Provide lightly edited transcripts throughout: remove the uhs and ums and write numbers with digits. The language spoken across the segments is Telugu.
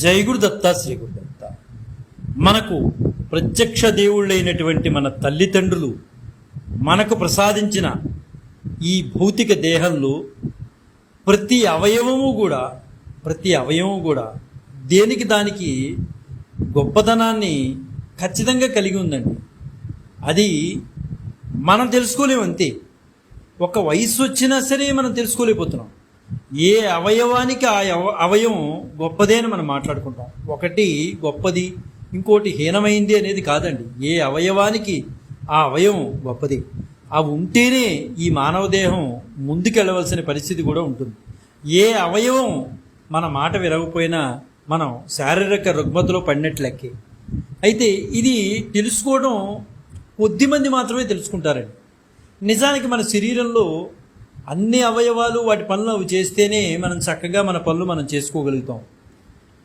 జై గురుదత్త శ్రీ గురుదత్త. మనకు ప్రత్యక్ష దేవుళ్ళైనటువంటి మన తల్లిదండ్రులు మనకు ప్రసాదించిన ఈ భౌతిక దేహంలో ప్రతి అవయవము కూడా దేనికి దానికి గొప్పతనాన్ని ఖచ్చితంగా కలిగి ఉందండి. అది మనం తెలుసుకోలేము అంతే. ఒక వయసు వచ్చినా సరే మనం తెలుసుకోలేకపోతున్నాం. ఏ అవయవానికి ఆ అవయవం గొప్పదే అని మనం మాట్లాడుకుంటాం. ఒకటి గొప్పది, ఇంకోటి హీనమైంది అనేది కాదండి. ఏ అవయవానికి ఆ అవయవం గొప్పది. అవి ఉంటేనే ఈ మానవ దేహం ముందుకెళ్ళవలసిన పరిస్థితి కూడా ఉంటుంది. ఏ అవయవం మన మాట విరగపోయినా మనం శారీరక రుగ్మతలో పడినట్లెక్కే. అయితే ఇది తెలుసుకోవడం కొద్దిమంది మాత్రమే తెలుసుకుంటారండి. నిజానికి మన శరీరంలో అన్ని అవయవాలు వాటి పనులు అవి చేస్తేనే మనం చక్కగా మన పనులు మనం చేసుకోగలుగుతాం.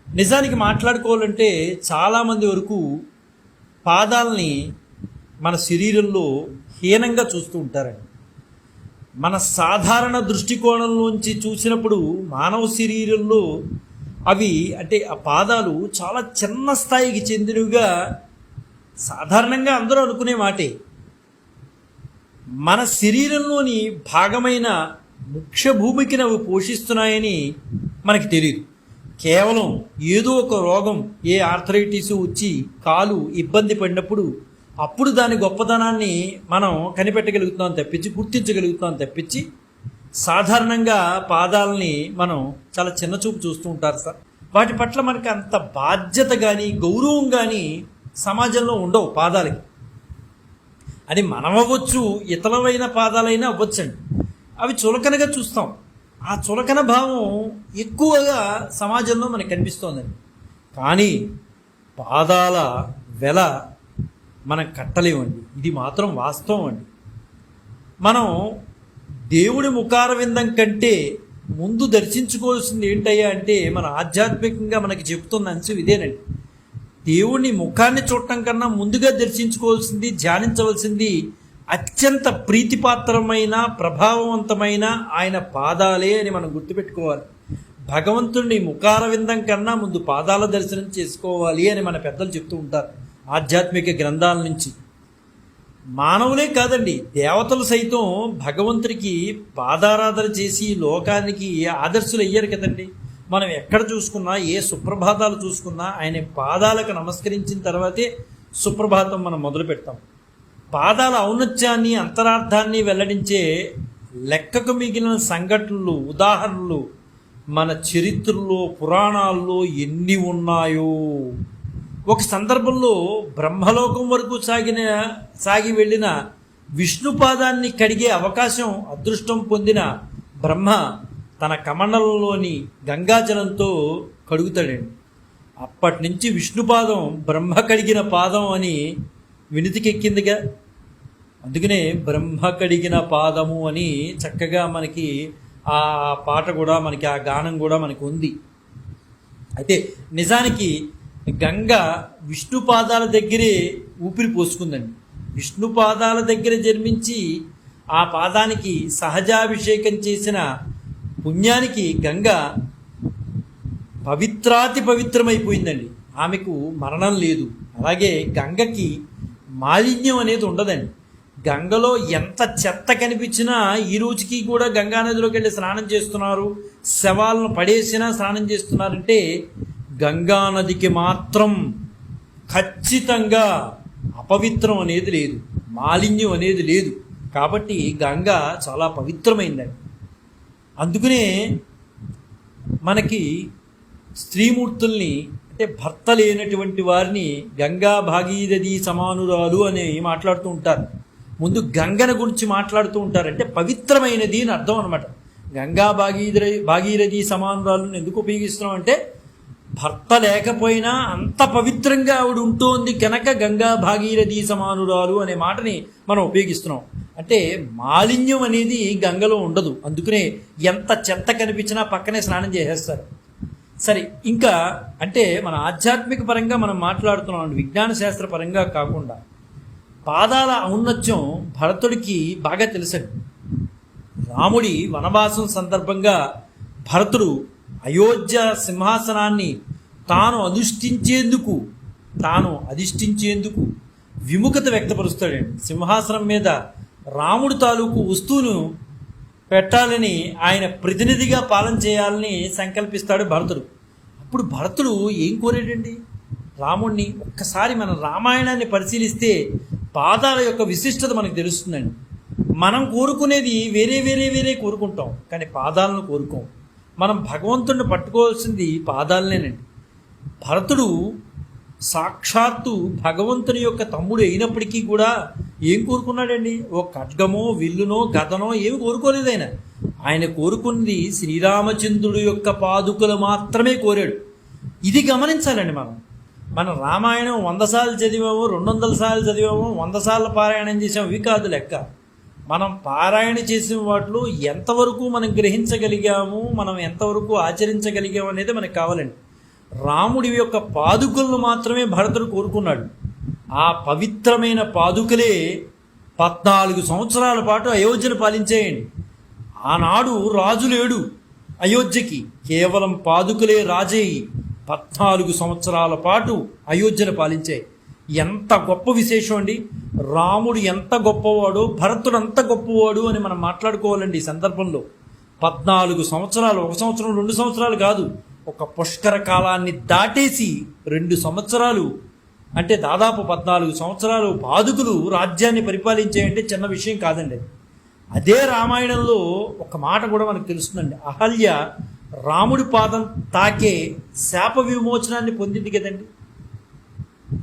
నిజానికి మాట్లాడుకోవాలంటే చాలామంది వరకు పాదాలని మన శరీరంలో హీనంగా చూస్తూ ఉంటారండి. మన సాధారణ దృష్టికోణంలోంచి చూసినప్పుడు మానవ శరీరంలో అవి అంటే ఆ పాదాలు చాలా చిన్న స్థాయికి చెందినవిగా సాధారణంగా అందరూ అనుకునే మాటే. మన శరీరంలోని భాగమైన ముఖ్య భూమికను అవి పోషిస్తున్నాయని మనకి తెలియదు. కేవలం ఏదో ఒక రోగం, ఏ ఆర్థరైటిస్ వచ్చి కాలు ఇబ్బంది పడినప్పుడు అప్పుడు దాని గొప్పతనాన్ని మనం కనిపెట్టగలుగుతాం తప్పించి, గుర్తించగలుగుతాం తప్పించి, సాధారణంగా పాదాలని మనం చాలా చిన్న చూపు చూస్తూ ఉంటారు సార్. వాటి పట్ల మనకి అంత బాధ్యత కానీ గౌరవం కానీ సమాజంలో ఉండవు పాదాలకి. అది మనం అవ్వచ్చు, ఇతరమైన పాదాలైనా అవ్వచ్చండి. అవి చులకనగా చూస్తాం. ఆ చులకన భావం ఎక్కువగా సమాజంలో మనకు కనిపిస్తోందండి. కానీ పాదాల వెల మనం కట్టలేమండి. ఇది మాత్రం వాస్తవం అండి. మనం దేవుడి ముఖార విందం కంటే ముందు దర్శించుకోవాల్సింది ఏంటయ్యా అంటే మన ఆధ్యాత్మికంగా మనకి చెబుతున్న అంశం ఇదేనండి. దేవుని ముఖాన్ని చూడటం కన్నా ముందుగా దర్శించుకోవాల్సింది, ధ్యానించవలసింది అత్యంత ప్రీతిపాత్రమైన ప్రభావవంతమైన ఆయన పాదాలే అని మనం గుర్తుపెట్టుకోవాలి. భగవంతుడిని ముఖార విందం కన్నా ముందు పాదాల దర్శనం చేసుకోవాలి అని మన పెద్దలు చెప్తూ ఉంటారు ఆధ్యాత్మిక గ్రంథాల నుంచి. మానవులే కాదండి, దేవతలు సైతం భగవంతుడికి పాదారాధన చేసి లోకానికి ఆదర్శులు అయ్యారు కదండి. మనం ఎక్కడ చూసుకున్నా, ఏ సుప్రభాతాలు చూసుకున్నా ఆయన పాదాలకు నమస్కరించిన తర్వాతే సుప్రభాతం మనం మొదలు పెడతాం. పాదాల ఔన్నత్యాన్ని, అంతరార్థాన్ని వెల్లడించే లెక్కకు మిగిలిన సంఘటనలు, ఉదాహరణలు మన చరిత్రలో, పురాణాల్లో ఎన్ని ఉన్నాయో. ఒక సందర్భంలో బ్రహ్మలోకం వరకు సాగి వెళ్ళిన విష్ణుపాదాన్ని కడిగే అవకాశం, అదృష్టం పొందిన బ్రహ్మ తన కమండలంలోని గంగాజలంతో కడుగుతాడండి. అప్పటి నుంచి విష్ణుపాదం బ్రహ్మ కడిగిన పాదం అని వినితికెక్కిందిగా. అందుకనే బ్రహ్మ కడిగిన పాదము అని చక్కగా మనకి ఆ పాట కూడా మనకి, ఆ గానం కూడా మనకి ఉంది. అయితే నిజానికి గంగ విష్ణు పాదాల దగ్గరే ఊపిరి పోసుకుందండి. విష్ణు పాదాల దగ్గర జన్మించి ఆ పాదానికి సహజాభిషేకం చేసిన పుణ్యానికి గంగ పవిత్రాతి పవిత్రమైపోయిందండి. ఆమెకు మరణం లేదు. అలాగే గంగకి మాలిన్యం అనేది ఉండదండి. గంగలో ఎంత చెత్త కనిపించినా ఈ రోజుకి కూడా గంగానదిలోకి వెళ్ళి స్నానం చేస్తున్నారు, శవాలను పడేసినా స్నానం చేస్తున్నారంటే గంగానదికి మాత్రం ఖచ్చితంగా అపవిత్రం అనేది లేదు, మాలిన్యం అనేది లేదు. కాబట్టి గంగ చాలా పవిత్రమైందండి. అందుకనే మనకి స్త్రీమూర్తుల్ని, అంటే భర్త లేనటువంటి వారిని గంగా భాగీరథి సమానురాలు అని మాట్లాడుతూ ఉంటారు. ముందు గంగన గురించి మాట్లాడుతూ ఉంటారు, అంటే పవిత్రమైనది అని అర్థం అనమాట. గంగా భాగీరథి సమానురాలను ఎందుకు ఉపయోగిస్తున్నాం అంటే భర్త లేకపోయినా అంత పవిత్రంగా ఆవిడ ఉంటోంది కనుక గంగా భాగీరథి సమానురాలు అనే మాటని మనం ఉపయోగిస్తున్నాం. అంటే మాలిన్యం అనేది గంగలో ఉండదు. అందుకనే ఎంత చెత్త కనిపించినా పక్కనే స్నానం చేసేస్తారు. సరే, ఇంకా అంటే మన ఆధ్యాత్మిక పరంగా మనం మాట్లాడుతున్నాం, విజ్ఞాన శాస్త్ర పరంగా కాకుండా. పాదాల ఔన్నత్యం భరతుడికి బాగా తెలుసండి. రాముడి వనవాసం సందర్భంగా భరతుడు అయోధ్య సింహాసనాన్ని తాను అధిష్ఠించేందుకు విముఖత వ్యక్తపరుస్తాడండి. సింహాసనం మీద రాముడు తాలూకు వస్తువును పెట్టాలని, ఆయన ప్రతినిధిగా పాలన చేయాలని సంకల్పిస్తాడు భరతుడు. అప్పుడు భరతుడు ఏం కోరాడండి రాముడిని? ఒక్కసారి మన రామాయణాన్ని పరిశీలిస్తే పాదాల యొక్క విశిష్టత మనకు తెలుస్తుందండి. మనం కోరుకునేది వేరే వేరే వేరే కోరుకుంటాం, కానీ పాదాలను కోరుకోం. మనం భగవంతుడిని పట్టుకోవాల్సింది పాదాలనేనండి. భరతుడు సాక్షాత్తు భగవంతుని యొక్క తమ్ముడు అయినప్పటికీ కూడా ఏం కోరుకున్నాడండి? ఓ ఖడ్గమో విల్లునో గదనో ఏమి కోరుకోలేదు. ఆయన కోరుకున్నది శ్రీరామచంద్రుడు యొక్క పాదుకలు మాత్రమే కోరాడు. ఇది గమనించాలండి. మనం రామాయణం 100 సార్లు చదివాము, 200 సార్లు చదివాము, 100 సార్లు పారాయణం చేసాము, ఇవి కాదు లెక్క. మనం పారాయణ చేసిన వాటిలో ఎంతవరకు మనం గ్రహించగలిగాము, మనం ఎంతవరకు ఆచరించగలిగాము అనేది మనకు కావాలండి. రాముడి యొక్క పాదుకలను మాత్రమే భరతుడు కోరుకున్నాడు. ఆ పవిత్రమైన పాదుకలే 14 సంవత్సరాల పాటు అయోధ్యను పాలించేయండి. ఆనాడు రాజు లేడు అయోధ్యకి, కేవలం పాదుకలే రాజయ్యి 14 సంవత్సరాల పాటు అయోధ్యను పాలించాయి. ఎంత గొప్ప విశేషం అండి! రాముడు ఎంత గొప్పవాడో భరతుడు అంత గొప్పవాడు అని మనం మాట్లాడుకోవాలండి. ఈ సందర్భంలో 14 సంవత్సరాలు, 1 సంవత్సరం 2 సంవత్సరాలు కాదు, ఒక పుష్కర కాలాన్ని దాటేసి 2 సంవత్సరాలు అంటే దాదాపు 14 సంవత్సరాలు పాదుకులు రాజ్యాన్ని పరిపాలించాయంటే చిన్న విషయం కాదండి. అదే రామాయణంలో ఒక మాట కూడా మనకు తెలుస్తుందండి. అహల్య రాముడి పాదం తాకే శాప విమోచనాన్ని పొందింది కదండి.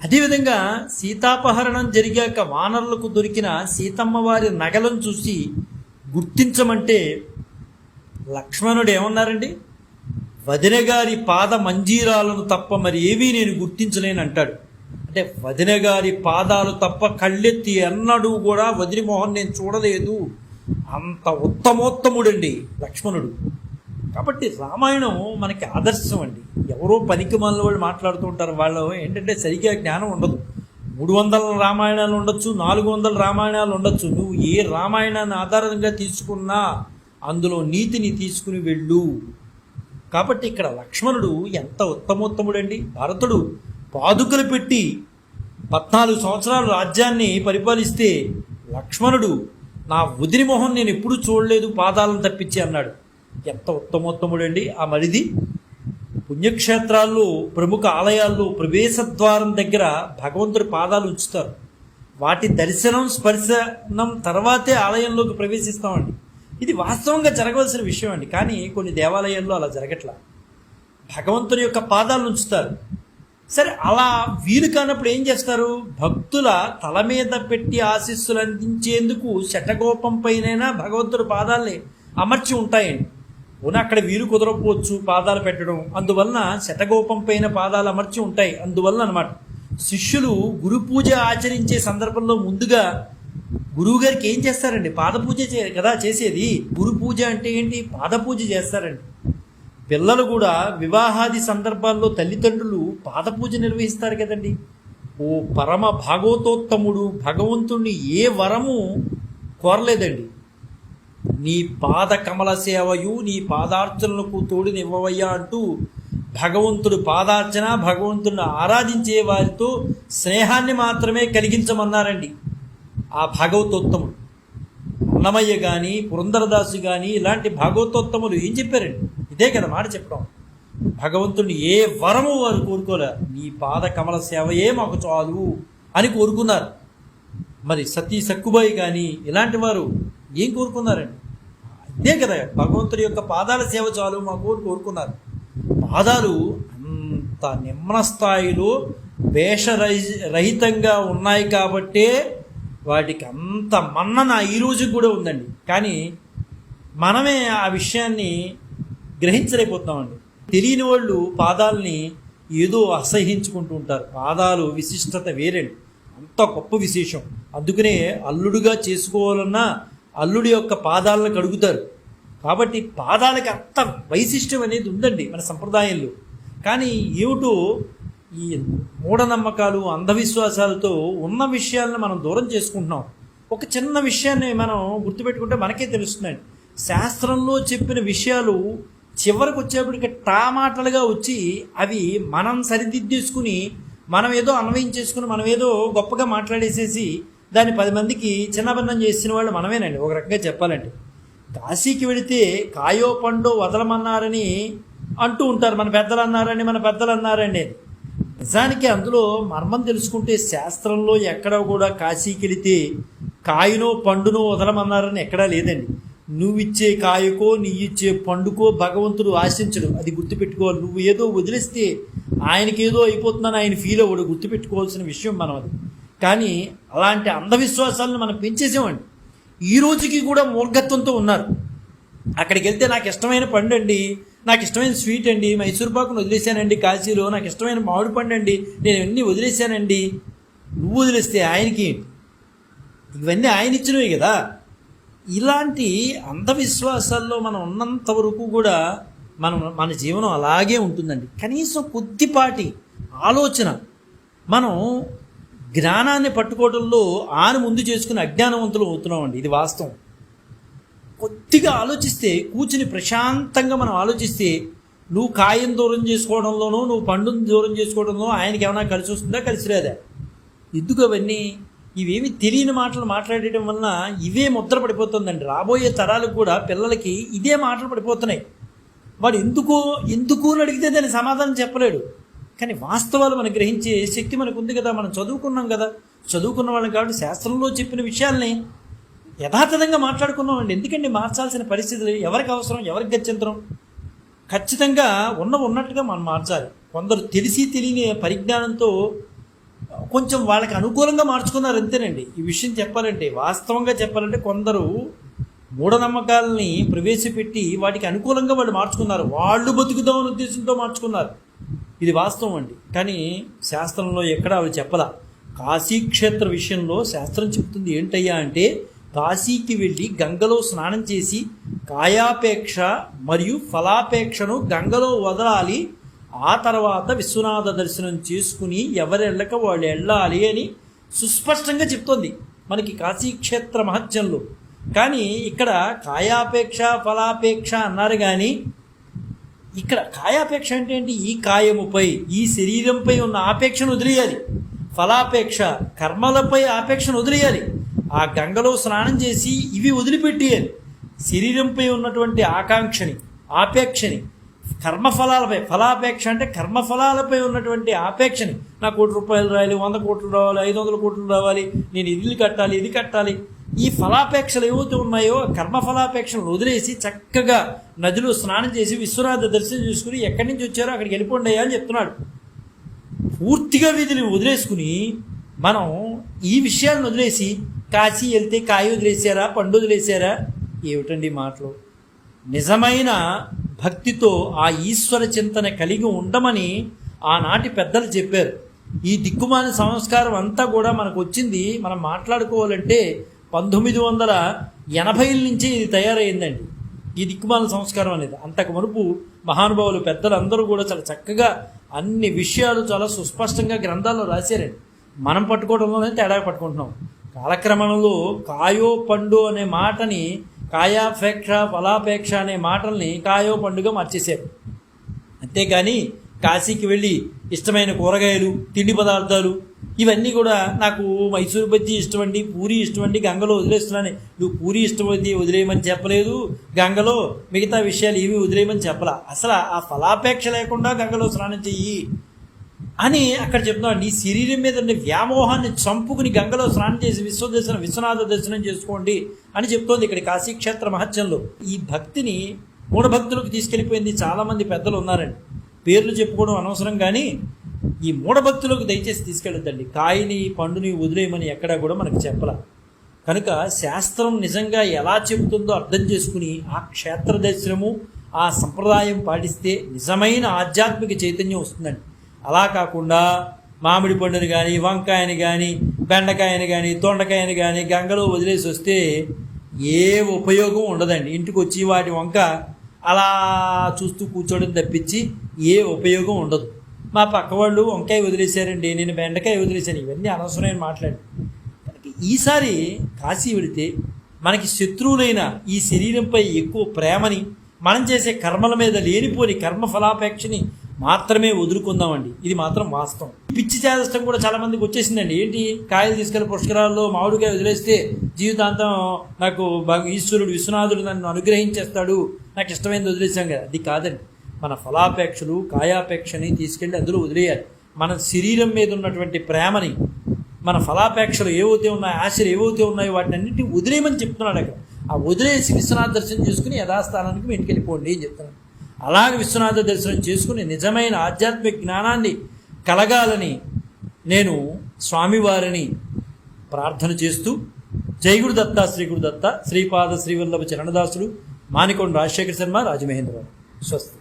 అదేవిధంగా సీతాపహరణం జరిగాక వానరులకు దొరికిన సీతమ్మ వారి నగలను చూసి గుర్తించమంటే లక్ష్మణుడు ఏమన్నారండి? వదిన గారి పాద మంజీరాలను తప్ప మరి ఏవీ నేను గుర్తించలేను అంటాడు. అంటే వదిన గారి పాదాలు తప్ప కళ్ళెత్తి ఎన్నడూ కూడా వదిలి మోహన్ నేను చూడలేదు. అంత ఉత్తమోత్తముడండి లక్ష్మణుడు. కాబట్టి రామాయణం మనకి ఆదర్శం అండి. ఎవరో పనికి మాలిన వాళ్ళు మాట్లాడుతూ ఉంటారు. వాళ్ళు ఏంటంటే సరిగ్గా జ్ఞానం ఉండదు. 300 రామాయణాలు ఉండొచ్చు, 400 రామాయణాలు ఉండొచ్చు. నువ్వు ఏ రామాయణాన్ని ఆధారంగా తీసుకున్నా అందులో నీతిని తీసుకుని వెళ్ళు. కాబట్టి ఇక్కడ లక్ష్మణుడు ఎంత ఉత్తమోత్తముడండి. భరతుడు పాదుకలు పెట్టి 14 సంవత్సరాలు రాజ్యాన్ని పరిపాలిస్తే లక్ష్మణుడు నా వదిని మొహం నేను ఎప్పుడూ చూడలేదు పాదాలను తప్పించి అన్నాడు. ఎంత ఉత్తమోత్తముడండి ఆ మరిది. పుణ్యక్షేత్రాల్లో, ప్రముఖ ఆలయాల్లో ప్రవేశద్వారం దగ్గర భగవంతుడి పాదాలు ఉంచుతారు. వాటి దర్శనం స్పర్శనం తర్వాతే ఆలయంలోకి ప్రవేశిస్తామండి. ఇది వాస్తవంగా జరగవలసిన విషయం అండి. కానీ కొన్ని దేవాలయాల్లో అలా జరగట్లా. భగవంతుని యొక్క పాదాలు ఉంచుతారు. సరే, అలా వీలు కానప్పుడు ఏం చేస్తారు? భక్తుల తల మీద పెట్టి ఆశీస్సులు అందించేందుకు శటగోపం పైనైనా భగవంతుడి పాదాలని అమర్చి ఉంటాయండి. పోనీ అక్కడ వీలు కుదరకపోవచ్చు పాదాలు పెట్టడం, అందువలన శటగోపం పైన పాదాలు అమర్చి ఉంటాయి. అందువలన అనమాట శిష్యులు గురు పూజ ఆచరించే సందర్భంలో ముందుగా గురువు గారికి ఏం చేస్తారండి? పాదపూజ కదా చేసేది. గురు పూజ అంటే ఏంటి? పాదపూజ చేస్తారండి. పిల్లలు కూడా వివాహాది సందర్భాల్లో తల్లిదండ్రులు పాదపూజ నిర్వహిస్తారు కదండి. ఓ పరమ భాగవతోత్తముడు భగవంతుణ్ణి ఏ వరము కోరలేదండి. నీ పాద కమల సేవయు నీ పాదార్చనలకు తోడునివ్వవయ్యా అంటూ భగవంతుడు పాదార్చన, భగవంతుడిని ఆరాధించే వారితో స్నేహాన్ని మాత్రమే కలిగించమన్నారండి ఆ భాగవతోత్తముడు. అన్నమయ్య కానీ, పురంధరదాసు కానీ ఇలాంటి భాగవతోత్తములు ఏం చెప్పారండి? ఇదే కదా మాట చెప్పడం. భగవంతుడిని ఏ వరము వారు కోరుకోలే, నీ పాద కమల సేవయే మాకు చాలు అని కోరుకున్నారు. మరి సతీ సక్కుబాయి కానీ ఇలాంటి వారు ఏం కోరుకున్నారండి? ఇదే కదా, భగవంతుడి యొక్క పాదాల సేవ చాలు మాకు కోరుకున్నారు. పాదాలు అంత నిమ్న స్థాయిలో వేషరహితంగా ఉన్నాయి కాబట్టే వాటికి అంత మన్నన ఈ రోజు కూడా ఉందండి. కానీ మనమే ఆ విషయాన్ని గ్రహించలేకపోతామండి. తెలియని వాళ్ళు పాదాలని ఏదో అసహించుకుంటూ ఉంటారు. పాదాలు విశిష్టత వేరండి, అంత గొప్ప విశేషం. అందుకనే అల్లుడుగా చేసుకోవాలన్నా అల్లుడి యొక్క పాదాలను కడుగుతారు. కాబట్టి పాదాలకి అంత వైశిష్టం అనేది ఉందండి మన సంప్రదాయంలో. కానీ ఏమిటో ఈ మూఢనమ్మకాలు, అంధవిశ్వాసాలతో ఉన్న విషయాలను మనం దూరం చేసుకుంటున్నాం. ఒక చిన్న విషయాన్ని మనం గుర్తుపెట్టుకుంటే మనకే తెలుస్తుందండి. శాస్త్రంలో చెప్పిన విషయాలు చివరికి వచ్చేప్పటికి మాటలుగా వచ్చి అవి మనం సరిదిద్దేసుకుని మనం ఏదో అన్వయం చేసుకుని మనం ఏదో గొప్పగా మాట్లాడేసేసి దాన్ని 10 మందికి చిన్నభిన్నం చేసిన వాళ్ళు మనమేనండి. ఒక రకంగా చెప్పాలంటే కాశీకి వెళితే కాయో పండో వదలమన్నారని అంటూ ఉంటారు, మన పెద్దలు అన్నారండి. నిజానికి అందులో మర్మం తెలుసుకుంటే శాస్త్రంలో ఎక్కడ కూడా కాశీకి వెళితే కాయనో పండునో వదలమన్నారని ఎక్కడా లేదండి. నువ్విచ్చే కాయకో ఇచ్చే పండుకో భగవంతుడు ఆశించడు, అది గుర్తుపెట్టుకోవాలి. నువ్వు ఏదో వదిలేస్తే ఆయనకి ఏదో అయిపోతుందని ఆయన ఫీల్ అవ్వడు, గుర్తుపెట్టుకోవాల్సిన విషయం మనం అది. కానీ అలాంటి అంధవిశ్వాసాలను మనం పెంచేసామండి. ఈ రోజుకి కూడా మూర్ఘత్వంతో ఉన్నారు. అక్కడికి వెళ్తే నాకు ఇష్టమైన పండు అండి, నాకు ఇష్టమైన స్వీట్ అండి, మైసూర్ పాకును వదిలేశానండి కాశీలో, నాకు ఇష్టమైన మామిడి పండు అండి, నేను ఇవన్నీ వదిలేశానండి. నువ్వు వదిలేస్తే ఆయనకి ఇవన్నీ ఆయన ఇచ్చినవి కదా. ఇలాంటి అంధవిశ్వాసాల్లో మనం ఉన్నంత వరకు కూడా మన జీవనం అలాగే ఉంటుందండి. కనీసం కొద్దిపాటి ఆలోచన మనం జ్ఞానాన్ని పట్టుకోవడంలో ముందు చేసుకుని అజ్ఞానవంతులు అవుతున్నామండి. ఇది వాస్తవం. కొద్దిగా ఆలోచిస్తే, కూర్చుని ప్రశాంతంగా మనం ఆలోచిస్తే, నువ్వు కాయం దూరం చేసుకోవడంలోనూ నువ్వు పండుని దూరం చేసుకోవడంలో ఆయనకి ఏమైనా కలిసి వస్తుందా, కలిసి రాదా? ఎందుకు అవన్నీ? ఇవేమి తెలియని మాటలు మాట్లాడటం వలన ఇవే ముద్ర పడిపోతుందండి. రాబోయే తరాలకు కూడా పిల్లలకి ఇదే మాటలు పడిపోతున్నాయి. వాడు ఎందుకు అని అడిగితే దాని సమాధానం చెప్పలేడు. కానీ వాస్తవాలు మనం గ్రహించే శక్తి మనకు ఉంది కదా, మనం చదువుకున్నాం కదా, చదువుకున్న వాళ్ళం కాబట్టి శాస్త్రంలో చెప్పిన విషయాల్ని యథాతథంగా మాట్లాడుకున్నామండి. ఎందుకండి మార్చాల్సిన పరిస్థితులు ఎవరికి అవసరం, ఎవరికి గత్యంతరం? ఖచ్చితంగా ఉన్నట్టుగా మనం మార్చాలి. కొందరు తెలియని పరిజ్ఞానంతో కొంచెం వాళ్ళకి అనుకూలంగా మార్చుకున్నారు అంతేనండి. ఈ విషయం చెప్పాలంటే, వాస్తవంగా చెప్పాలంటే కొందరు మూఢనమ్మకాలని ప్రవేశపెట్టి వాటికి అనుకూలంగా వాళ్ళు మార్చుకున్నారు, వాళ్ళు బతుకుదామని ఉద్దేశంతో మార్చుకున్నారు. ఇది వాస్తవం అండి. కానీ శాస్త్రంలో ఎక్కడ అవి చెప్పలా. కాశీక్షేత్ర విషయంలో శాస్త్రం చెప్తుంది ఏంటయ్యా అంటే, కాశీకి వెళ్ళి గంగలో స్నానం చేసి కాయాపేక్ష మరియు ఫలాపేక్షను గంగలో వదలాలి, ఆ తర్వాత విశ్వనాథ దర్శనం చేసుకుని ఎవరెళ్ళక వాళ్ళు వెళ్ళాలి అని సుస్పష్టంగా చెప్తోంది మనకి కాశీక్షేత్ర మహత్యంలో. కానీ ఇక్కడ కాయాపేక్ష ఫలాపేక్ష అన్నారు. కానీ ఇక్కడ కాయాపేక్ష అంటే ఏంటి? ఈ కాయముపై, ఈ శరీరంపై ఉన్న ఆపేక్షను వదిలేయాలి. ఫలాపేక్ష, కర్మలపై ఆపేక్షను వదిలేయాలి. ఆ గంగలో స్నానం చేసి ఇవి వదిలిపెట్టేయాలి. శరీరంపై ఉన్నటువంటి ఆకాంక్షని, ఆపేక్షని, కర్మఫలాలపై, ఫలాపేక్ష అంటే కర్మఫలాలపై ఉన్నటువంటి ఆపేక్షని, నాకు 1 కోటి రూపాయలు రావాలి, 100 కోట్లు రావాలి, 500 కోట్లు రావాలి, నేను ఇల్లు కట్టాలి, ఇది కట్టాలి, ఈ ఫలాపేక్షలు ఏవైతే ఉన్నాయో కర్మఫలాపేక్షలను వదిలేసి చక్కగా నదిలో స్నానం చేసి విశ్వనాథ దర్శనం చేసుకుని ఎక్కడి నుంచి వచ్చారో అక్కడికి వెళ్ళిపోండి అని చెప్తున్నాడు. పూర్తిగా వీధిని వదిలేసుకుని మనం ఈ విషయాలను వదిలేసి కాశీ వెళ్తే కాయ వదిలేసారా, పండు వదిలేసారా? ఏమిటండి మాటలు? నిజమైన భక్తితో ఆ ఈశ్వర చింతన కలిగి ఉండమని ఆనాటి పెద్దలు చెప్పారు. ఈ దిక్కుమాలిన సంస్కారం అంతా కూడా మనకు వచ్చింది, మనం మాట్లాడుకోవాలంటే 1980ల నుంచి ఇది తయారైందండి. ఈ దిక్కుమాలిన సంస్కారం అనేది అంతకు మునుపు మహానుభావులు పెద్దలు అందరూ కూడా చాలా చక్కగా అన్ని విషయాలు చాలా సుస్పష్టంగా గ్రంథాల్లో రాశారండి. మనం పట్టుకోవడంలోనే తేడా పట్టుకుంటున్నాం. కాలక్రమంలో కాయో పండు అనే మాటని కాయాపేక్ష ఫలాపేక్ష అనే మాటల్ని కాయో పండుగ మార్చేశారు. అంతేగాని కాశీకి వెళ్ళి ఇష్టమైన కూరగాయలు, తిండి పదార్థాలు ఇవన్నీ కూడా నాకు మైసూరు బజ్జీ ఇష్టమండి, పూరి ఇష్టమండి, గంగలో వదిలేస్తున్నాను. నువ్వు పూరి ఇష్టమైతే వదిలేయమని చెప్పలేదు, గంగలో మిగతా విషయాలు ఏవి వదిలేయమని చెప్పలా. అసలు ఆ ఫలాపేక్ష లేకుండా గంగలో స్నానం చెయ్యి అని అక్కడ చెప్తున్నాడు. నీ శరీరం మీద వ్యామోహాన్ని చంపుకుని గంగలో స్నానం చేసి విశ్వనాథ దర్శనం చేసుకోండి అని చెప్తోంది ఇక్కడ కాశీక్షేత్ర మహత్యంలో. ఈ భక్తిని మూఢభక్తులకు తీసుకెళ్ళిపోయింది. చాలామంది పెద్దలు ఉన్నారండి, పేర్లు చెప్పుకోవడం అనవసరం. కానీ ఈ మూఢభక్తులకు దయచేసి తీసుకెళ్ళొద్దండి. కాయని పండుని వదిలేయమని ఎక్కడా కూడా మనకు చెప్పలా. కనుక శాస్త్రం నిజంగా ఎలా చెబుతుందో అర్థం చేసుకుని ఆ క్షేత్ర దర్శనము, ఆ సంప్రదాయం పాటిస్తే నిజమైన ఆధ్యాత్మిక చైతన్యం వస్తుందండి. అలా కాకుండా మామిడి పండుని కానీ, వంకాయని కానీ, బెండకాయని కానీ, దొండకాయని కానీ గంగలో వదిలేసి వస్తే ఏ ఉపయోగం ఉండదండి. ఇంటికి వచ్చి వాటి వంక అలా చూస్తూ కూర్చోవడం తప్పించి ఏ ఉపయోగం ఉండదు. మా పక్క వాళ్ళు వంకాయ వదిలేశారండి, నేను బెండకాయ వదిలేశాను, ఇవన్నీ అనవసరమైన మాట్లాడి. ఈసారి కాశీ వెళితే మనకి శత్రువులైన ఈ శరీరంపై ఎక్కువ ప్రేమని, మనం చేసే కర్మల మీద లేనిపోని కర్మ ఫలాపేక్షని మాత్రమే వదులుకుందామండి. ఇది మాత్రం వాస్తవం. పిచ్చి చేదష్టం కూడా చాలా మందికి వచ్చేసిందండి. ఏంటి, కాయలు తీసుకెళ్లి పుష్కరాల్లో మామిడికాయ వదిలేస్తే జీవితాంతం నాకు ఈశ్వరుడు విశ్వనాథుడు నన్ను అనుగ్రహించేస్తాడు, నాకు ఇష్టమైనది వదిలేసాం కదా. అది కాదండి. మన ఫలాపేక్షలు కాయాపేక్షని తీసుకెళ్ళి అందులో వదిలేయాలి. మన శరీరం మీద ఉన్నటువంటి ప్రేమని, మన ఫలాపేక్షలు ఏవైతే ఉన్నాయో, ఆశలు ఏవైతే ఉన్నాయో వాటిని అన్నింటినీ వదిలేయమని చెప్తున్నాడు అక్కడ. ఆ వదిలేసి విశ్వనాథ దర్శనం చేసుకుని యథాస్థానానికి మీ ఇంటికి వెళ్ళిపోండి అని చెప్తున్నాను. అలాగే విశ్వనాథ దర్శనం చేసుకుని నిజమైన ఆధ్యాత్మిక జ్ఞానాన్ని కలగాలని నేను స్వామివారిని ప్రార్థన చేస్తూ, జై గురుదత్త శ్రీ గురుదత్త శ్రీపాద శ్రీవల్లభ చరణదాసుడు మానికొండ రాజశేఖర శర్మ రాజమహేంద్రరావు. స్వస్తి.